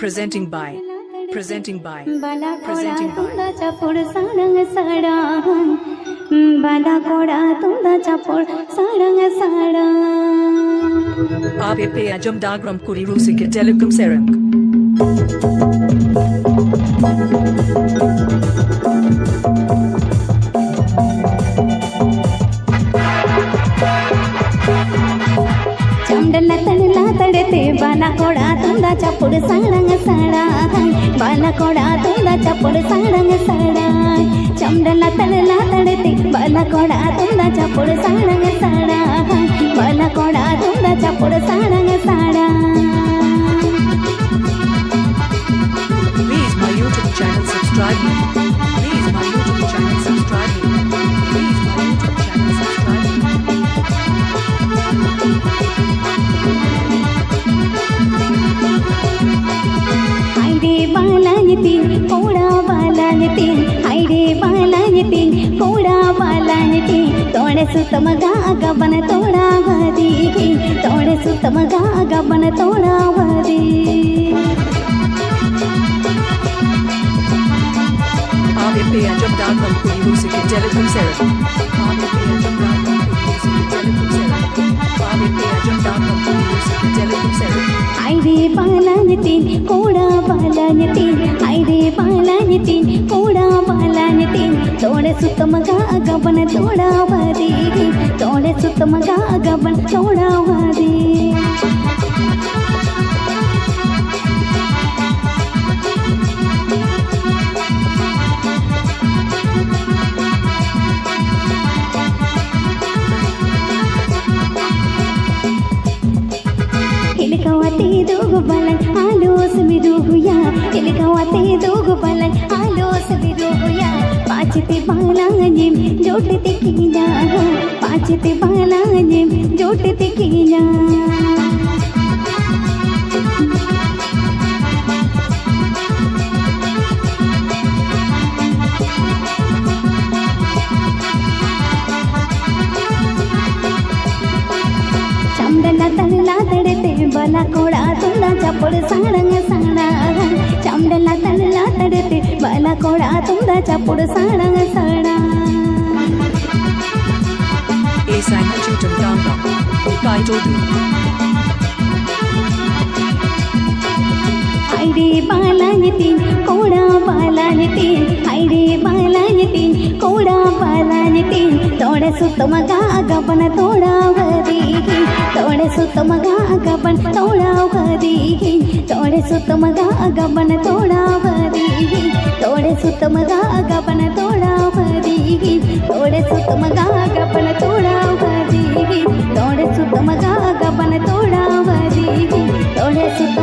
Presenting by बाला कोडा presenting by तुंदाचा फोड सारंग साडा बाला कोडा तुंदाचा फोड सारंग साडा ABP Ajam Dagram Kuri Rusik Telecom Serang चमडला तडला तडते बाला कोडा तुंदाचा फोड सारंग साडा बाला कोडा तुंदाचा फोड सारंग साडा चमडला तडला तडते बाला कोडा तुंदाचा फोड सारंग साडा बाला कोडा तुंदाचा फोड सारंग साडा Please my YouTube channel subscribe me. Please my YouTube channel subscribe me. Please my YouTube channel subscribe me. हायरे बाला येतील कोडा बाला येतील हायरे बाला येतील कोडा बाला येतील तोडे सुत मगा गबन तोडा वरी तोडे सुत मगा गबन तोडा worry ABP Ajam Dagram Kuri Rusik Telecom Serang ABP Ajam Dagram Kuri Rusik Telecom Serang ABP Ajam Dagram Kuri Rusik Telecom Serang हायरे बाला येतील कोडा बाला येतील हायरे बाला येतील कोडा बाला येतील तोडे सुत मगा गबन तोडा वरी तोडे सुत मगा गबन तोडा worry Ilikawati dugu balan alus biduguya Ilikawati dugu balan alus biduguya Pachiti balangim jotiti kina Pachiti balangim jotiti kina चमडला तडला तडते बाला कोडा तुंदाचा फोड सारंग साडा चमडला तडला तडते बाला कोडा तुंदाचा फोड सारंग साडा Asang Ajam Dagram Kai Todu हायरे बाला येतील कोडा बाला येतील हायरे बाला येतील कोडा बाला येतील तोडे सुत मगा गबन तोडा वरी तोडे सुत मगा गबन तोडा वरी तोडे सुत मगा गबन तोडा वरी तोडे सुत मगा गबन तोडा वरी तोडे सुत मगा गबन तोडा वरी तोडे सुत मगा गबन तोडा वरी तोडे सुत